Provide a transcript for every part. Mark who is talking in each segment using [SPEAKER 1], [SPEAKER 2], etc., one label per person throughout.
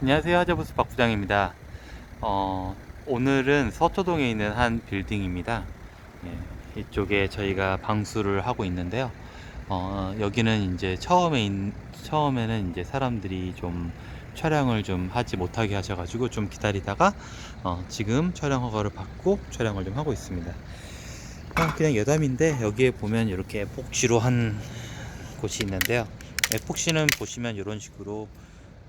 [SPEAKER 1] 안녕하세요. 하자부스 박 부장입니다. 오늘은 서초동에 있는 한 빌딩입니다. 이쪽에 저희가 방수를 하고 있는데요. 여기는 이제 처음에는 이제 사람들이 좀 촬영을 좀 하지 못하게 하셔가지고 좀 기다리다가 지금 촬영 허가를 받고 촬영을 좀 하고 있습니다. 그냥 여담인데 여기에 보면 이렇게 에폭시로 한 곳이 있는데요. 에폭시는 보시면 이런 식으로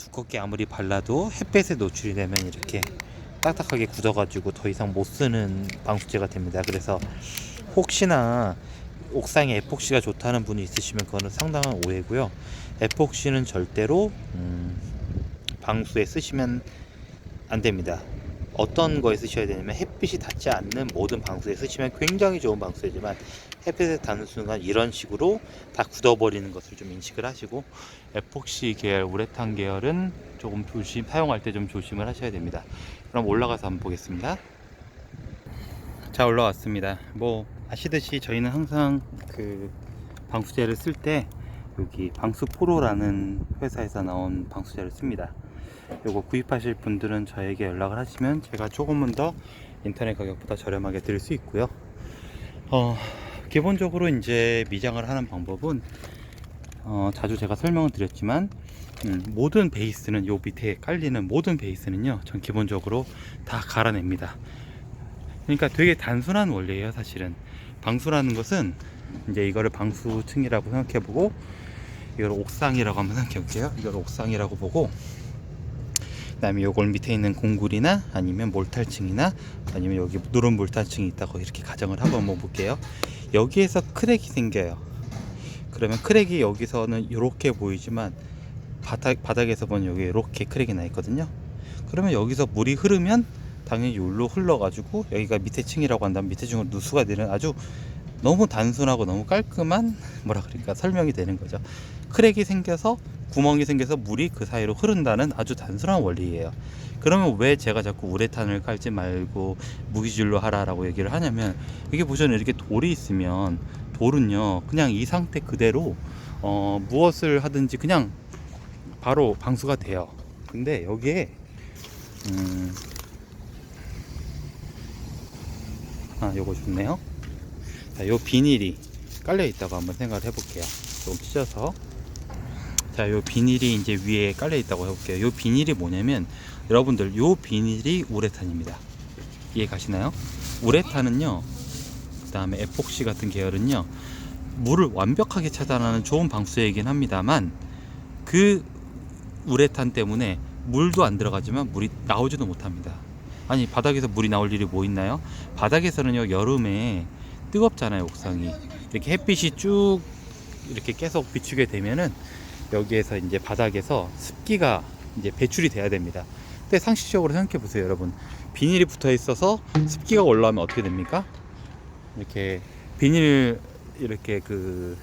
[SPEAKER 1] 두껍게 아무리 발라도 햇볕에 노출이 되면 이렇게 딱딱하게 굳어가지고 더 이상 못 쓰는 방수제가 됩니다. 그래서 혹시나 옥상에 에폭시가 좋다는 분이 있으시면 그거는 상당한 오해고요. 에폭시는 절대로 방수에 쓰시면 안 됩니다. 어떤 거에 쓰셔야 되냐면 햇빛이 닿지 않는 모든 방수에 쓰시면 굉장히 좋은 방수이지만 햇빛에 닿는 순간 이런 식으로 다 굳어버리는 것을 좀 인식을 하시고, 에폭시 계열, 우레탄 계열은 조금 사용할 때 좀 조심을 하셔야 됩니다. 그럼 올라가서 한번 보겠습니다. 자, 올라왔습니다. 뭐 아시듯이 저희는 항상 그 방수제를 쓸 때 여기 방수프로라는 회사에서 나온 방수제를 씁니다. 요거 구입하실 분들은 저에게 연락을 하시면 제가 조금은 더 인터넷 가격보다 저렴하게 드릴 수 있고요. 기본적으로 이제 미장을 하는 방법은 자주 제가 설명을 드렸지만 모든 베이스는 요 밑에 깔리는 모든 베이스는요, 전 기본적으로 다 갈아냅니다. 그러니까 되게 단순한 원리예요. 사실은 방수라는 것은 이제 이거를 방수층이라고 생각해보고, 이걸 옥상이라고 한번 생각해볼게요. 이걸 옥상이라고 보고, 그 다음에 요걸 밑에 있는 공굴이나 아니면 몰탈층이나 아니면 여기 누런 몰탈층이 있다고 이렇게 가정을 하고 한번 볼게요. 여기에서 크랙이 생겨요. 그러면 크랙이 여기서는 이렇게 보이지만 바닥에서 보면 여기 이렇게 크랙이 나 있거든요. 그러면 여기서 물이 흐르면 당연히 여기로 흘러가지고 여기가 밑에 층이라고 한다면 밑에 층으로 누수가 되는 아주 너무 단순하고 너무 깔끔한 뭐라 그럴까 설명이 되는 거죠. 크랙이 생겨서 구멍이 생겨서 물이 그 사이로 흐른다는 아주 단순한 원리예요. 그러면 왜 제가 자꾸 우레탄을 깔지 말고 무기질로 하라라고 얘기를 하냐면, 이게 보시면 이렇게 돌이 있으면 돌은요 그냥 이 상태 그대로 무엇을 하든지 그냥 바로 방수가 돼요. 근데 여기에 요거 좋네요. 자, 요 비닐이 깔려 있다고 한번 생각을 해볼게요. 좀 찢어서. 자, 요 비닐이 이제 위에 깔려 있다고 해볼게요. 요 비닐이 뭐냐면, 여러분들 요 비닐이 우레탄입니다. 이해 가시나요? 우레탄은요, 그 다음에 에폭시 같은 계열은요, 물을 완벽하게 차단하는 좋은 방수이긴 합니다만, 그 우레탄 때문에 물도 안 들어가지만 물이 나오지도 못합니다. 아니, 바닥에서 물이 나올 일이 뭐 있나요? 바닥에서는요, 여름에 뜨겁잖아요, 옥상이. 이렇게 햇빛이 쭉 이렇게 계속 비추게 되면은 여기에서 이제 바닥에서 습기가 이제 배출이 돼야 됩니다. 근데 상식적으로 생각해 보세요, 여러분. 비닐이 붙어 있어서 습기가 올라오면 어떻게 됩니까? 이렇게 비닐, 이렇게 그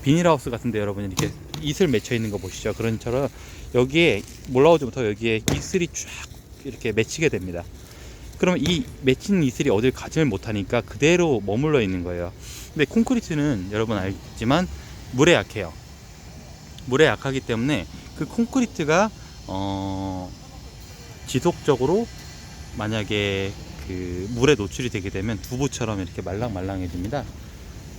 [SPEAKER 1] 비닐하우스 같은데 여러분 이렇게 이슬 맺혀 있는 거 보시죠. 그런 처럼 여기에 올라오지 못하고 여기에 이슬이 쫙 이렇게 맺히게 됩니다. 그러면 이 맺힌 이슬이 어딜 가지를 못하니까 그대로 머물러 있는 거예요. 근데 콘크리트는 여러분 알지만 물에 약해요. 물에 약하기 때문에 그 콘크리트가 지속적으로 만약에 그 물에 노출이 되게 되면 두부처럼 이렇게 말랑말랑해집니다.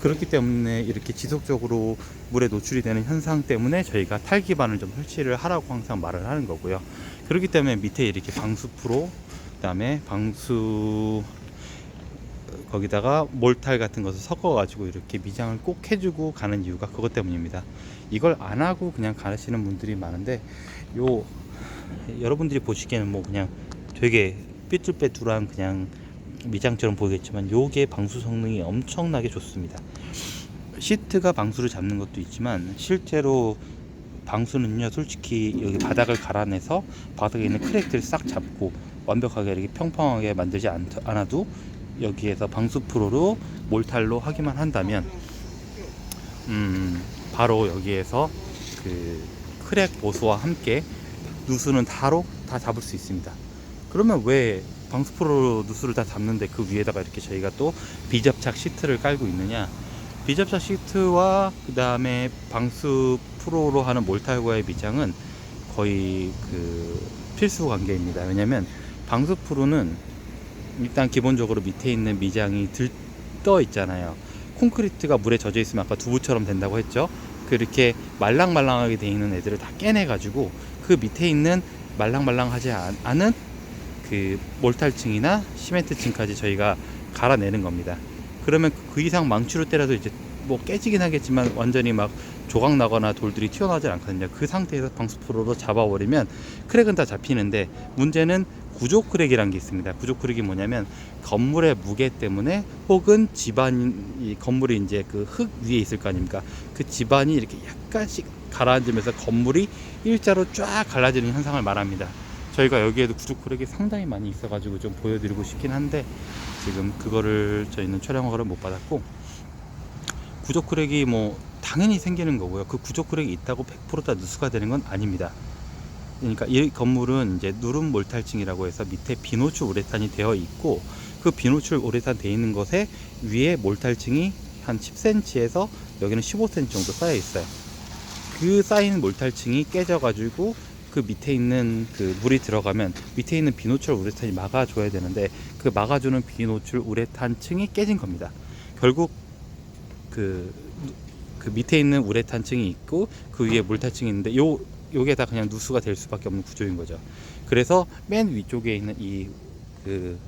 [SPEAKER 1] 그렇기 때문에 이렇게 지속적으로 물에 노출이 되는 현상 때문에 저희가 탈기반을 좀 설치를 하라고 항상 말을 하는 거고요. 그렇기 때문에 밑에 이렇게 방수 프로, 그 다음에 방수 거기다가 몰탈 같은 것을 섞어 가지고 이렇게 미장을 꼭 해주고 가는 이유가 그것 때문입니다. 이걸 안 하고 그냥 가시는 분들이 많은데, 요 여러분들이 보시기에는 뭐 그냥 되게 삐뚤빼뚤한 그냥 미장처럼 보이겠지만 요게 방수 성능이 엄청나게 좋습니다. 시트가 방수를 잡는 것도 있지만 실제로 방수는요, 솔직히 여기 바닥을 갈아내서 바닥에 있는 크랙들을 싹 잡고 완벽하게 이렇게 평평하게 만들지 않아도 여기에서 방수 프로로 몰탈로 하기만 한다면 바로 여기에서 그 크랙 보수와 함께 누수는 다 잡을 수 있습니다. 그러면 왜 방수 프로 누수를 다 잡는데 그 위에다가 이렇게 저희가 또 비접착 시트를 깔고 있느냐? 비접착 시트와 그 다음에 방수 프로로 하는 몰탈과의 미장은 거의 그 필수 관계입니다. 왜냐면 방수프로는 일단 기본적으로 밑에 있는 미장이 들떠 있잖아요. 콘크리트가 물에 젖어 있으면 아까 두부처럼 된다고 했죠. 그렇게 말랑말랑하게 돼 있는 애들을 다 깨내가지고 그 밑에 있는 말랑말랑하지 않은 그 몰탈층이나 시멘트층까지 저희가 갈아내는 겁니다. 그러면 그 이상 망치로 때려도 이제 뭐 깨지긴 하겠지만 완전히 막 조각 나거나 돌들이 튀어나오지 않거든요. 그 상태에서 방수프로로 잡아버리면 크랙은 다 잡히는데, 문제는 구조 크랙이란 게 있습니다. 구조 크랙이 뭐냐면 건물의 무게 때문에, 혹은 집안, 이 건물이 이제 그 흙 위에 있을 거 아닙니까? 그 집안이 이렇게 약간씩 가라앉으면서 건물이 일자로 쫙 갈라지는 현상을 말합니다. 저희가 여기에도 구조 크랙이 상당히 많이 있어가지고 좀 보여드리고 싶긴 한데, 지금 그거를 저희는 촬영 허가를 못 받았고, 구조 크랙이 뭐 당연히 생기는 거고요. 그 구조 크랙이 있다고 100% 다 누수가 되는 건 아닙니다. 그러니까 이 건물은 이제 누름 몰탈층이라고 해서 밑에 비노출 우레탄이 되어 있고, 그 비노출 우레탄 되어 있는 것에 위에 몰탈층이 한 10cm에서 여기는 15cm 정도 쌓여 있어요. 그 쌓인 몰탈층이 깨져가지고 그 밑에 있는 그 물이 들어가면 밑에 있는 비노출 우레탄이 막아줘야 되는데, 그 막아주는 비노출 우레탄층이 깨진 겁니다. 결국 그, 그 밑에 있는 우레탄층이 있고 그 위에 몰탈층이 있는데, 요게 다 그냥 누수가 될 수밖에 없는 구조인 거죠. 그래서 맨 위쪽에 있는 그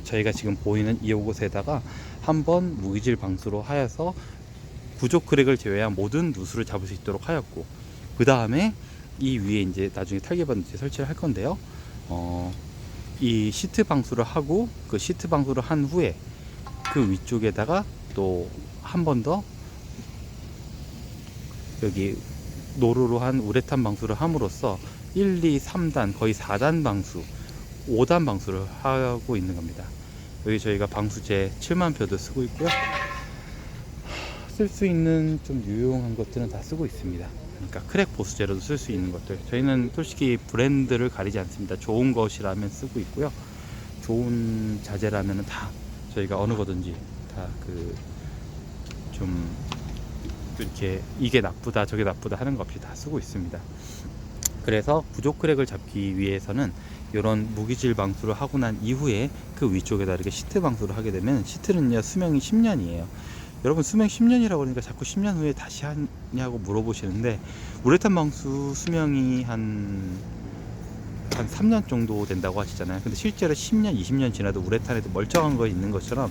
[SPEAKER 1] 저희가 지금 보이는 이곳에다가 한번 무기질 방수로 하여서 구조 크랙을 제외한 모든 누수를 잡을 수 있도록 하였고, 그 다음에 이 위에 이제 나중에 탈기반 설치를 할 건데요. 이 시트 방수를 하고, 그 시트 방수를 한 후에 그 위쪽에다가 또 한 번 더 여기 노루로 한 우레탄 방수를 함으로써 1, 2, 3단, 거의 4단 방수, 5단 방수를 하고 있는 겁니다. 여기 저희가 방수제 7만 표도 쓰고 있고요. 쓸 수 있는 좀 유용한 것들은 다 쓰고 있습니다. 그러니까 크랙 보수제로도 쓸 수 있는 것들, 저희는 솔직히 브랜드를 가리지 않습니다. 좋은 것이라면 쓰고 있고요. 좋은 자재라면 다 저희가 어느 거든지 다 그 좀 이렇게 이게 나쁘다 저게 나쁘다 하는 거 없이 다 쓰고 있습니다. 그래서 구조 크랙을 잡기 위해서는 이런 무기질 방수를 하고 난 이후에 그 위쪽에다 이렇게 시트 방수를 하게 되면, 시트는요 수명이 10년이에요. 여러분 수명 10년이라고 그러니까 자꾸 10년 후에 다시 하냐고 물어보시는데, 우레탄 방수 수명이 한 3년 정도 된다고 하시잖아요. 근데 실제로 10년, 20년 지나도 우레탄에도 멀쩡한 거 있는 것처럼,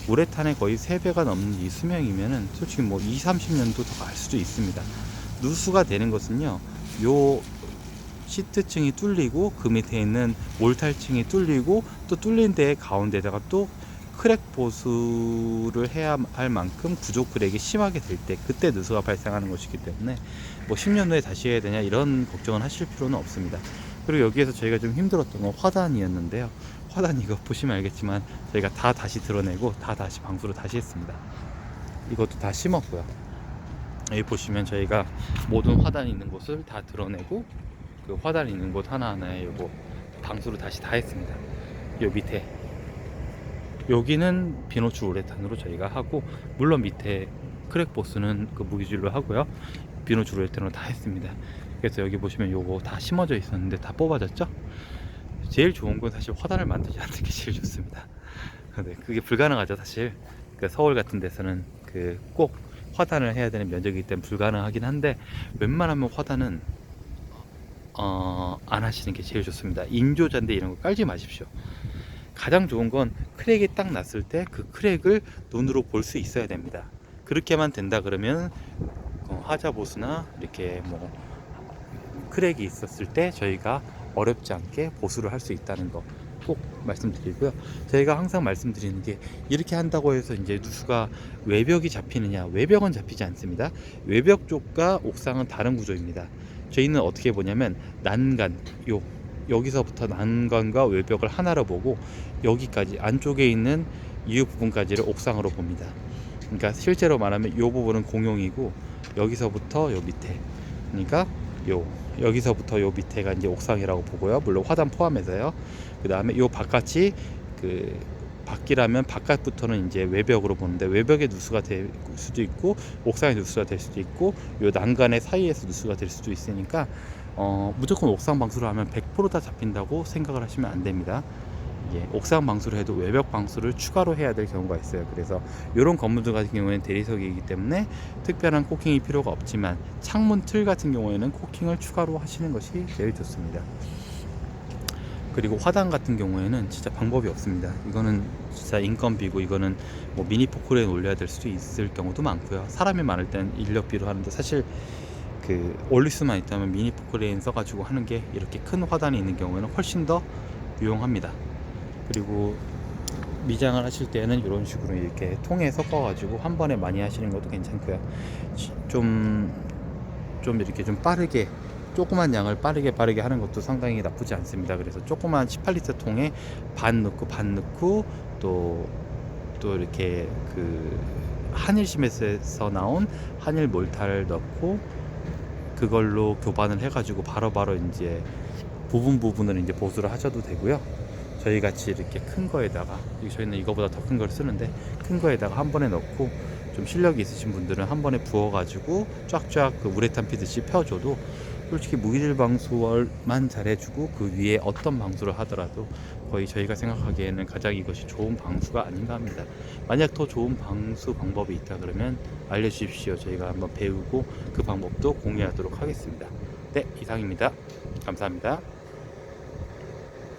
[SPEAKER 1] 우레탄의 거의 3배가 넘는 이 수명이면은 솔직히 뭐 20, 30년도 더 갈 수도 있습니다. 누수가 되는 것은요, 요 시트층이 뚫리고 그 밑에 있는 몰탈층이 뚫리고, 또 뚫린 데에 가운데다가 또 크랙 보수를 해야 할 만큼 구조 크랙이 심하게 될 때, 그때 누수가 발생하는 것이기 때문에 뭐 10년 후에 다시 해야 되냐 이런 걱정은 하실 필요는 없습니다. 그리고 여기에서 저희가 좀 힘들었던 건 화단이었는데요. 화단 이거 보시면 알겠지만 저희가 다 다시 드러내고 다 다시 방수를 다시 했습니다. 이것도 다 심었고요. 여기 보시면 저희가 모든 화단이 있는 곳을 다 드러내고, 그 화단이 있는 곳 하나하나에 요거 방수를 다시 다 했습니다. 요 밑에 여기는 비노출 우레탄으로 저희가 하고, 물론 밑에 크랙 보스는 그 무기질로 하고요. 비노출 우레탄으로 다 했습니다. 그래서 여기 보시면 요거 다 심어져 있었는데 다 뽑아졌죠. 제일 좋은 건 사실 화단을 만들지 않는 게 제일 좋습니다. 근데 그게 불가능하죠 사실. 그러니까 서울 같은 데서는 그 꼭 화단을 해야 되는 면적이기 때문에 불가능하긴 한데, 웬만하면 화단은 안 하시는 게 제일 좋습니다. 인조잔디 이런 거 깔지 마십시오. 가장 좋은 건 크랙이 딱 났을 때 그 크랙을 눈으로 볼 수 있어야 됩니다. 그렇게만 된다 그러면 하자 보수나 이렇게 뭐 크랙이 있었을 때 저희가 어렵지 않게 보수를 할 수 있다는 거 꼭 말씀드리고요. 저희가 항상 말씀드리는 게, 이렇게 한다고 해서 이제 누수가 외벽이 잡히느냐, 외벽은 잡히지 않습니다. 외벽 쪽과 옥상은 다른 구조입니다. 저희는 어떻게 보냐면 난간, 여기서부터 난간과 외벽을 하나로 보고, 여기까지 안쪽에 있는 이 부분까지를 옥상으로 봅니다. 그러니까 실제로 말하면 이 부분은 공용이고, 여기서부터 요 밑에, 그러니까 여기서부터 요 밑에가 이제 옥상이라고 보고요. 물론 화단 포함해서요. 그 다음에 요 바깥이 그 밖이라면 바깥부터는 이제 외벽으로 보는데, 외벽에 누수가 될 수도 있고 옥상에 누수가 될 수도 있고 요 난간의 사이에서 누수가 될 수도 있으니까 무조건 옥상 방수를 하면 100%다 잡힌다고 생각을 하시면 안 됩니다. 이게 옥상 방수를 해도 외벽 방수를 추가로 해야 될 경우가 있어요. 그래서 이런 건물들 같은 경우에는 대리석이기 때문에 특별한 코킹이 필요가 없지만 창문 틀 같은 경우에는 코킹을 추가로 하시는 것이 제일 좋습니다. 그리고 화단 같은 경우에는 진짜 방법이 없습니다. 이거는 진짜 인건비고, 이거는 뭐 미니 포크레인 올려야 될 수도 있을 경우도 많고요. 사람이 많을 땐 인력비로 하는데, 사실 그 올릴 수만 있다면 미니 포크레인 써가지고 하는 게 이렇게 큰 화단이 있는 경우에는 훨씬 더 유용합니다. 그리고 미장을 하실 때는 이런 식으로 이렇게 통에 섞어가지고 한 번에 많이 하시는 것도 괜찮고요. 좀 이렇게 좀 빠르게, 조그만 양을 빠르게 하는 것도 상당히 나쁘지 않습니다. 그래서 조그만 18리터 통에 반 넣고 또 이렇게 그 한일심에서 나온 한일 몰타를 넣고 그걸로 교반을 해가지고 바로바로 이제 부분을 이제 보수를 하셔도 되고요. 저희 같이 이렇게 큰 거에다가, 저희는 이거보다 더 큰 걸 쓰는데 큰 거에다가 한 번에 넣고, 좀 실력이 있으신 분들은 한 번에 부어가지고 쫙쫙 그 우레탄 피듯이 펴줘도, 솔직히 무기질 방수만 잘해주고 그 위에 어떤 방수를 하더라도 거의 저희가 생각하기에는 가장 이것이 좋은 방수가 아닌가 합니다. 만약 더 좋은 방수 방법이 있다 그러면 알려주십시오. 저희가 한번 배우고 그 방법도 공유하도록 하겠습니다. 네, 이상입니다. 감사합니다.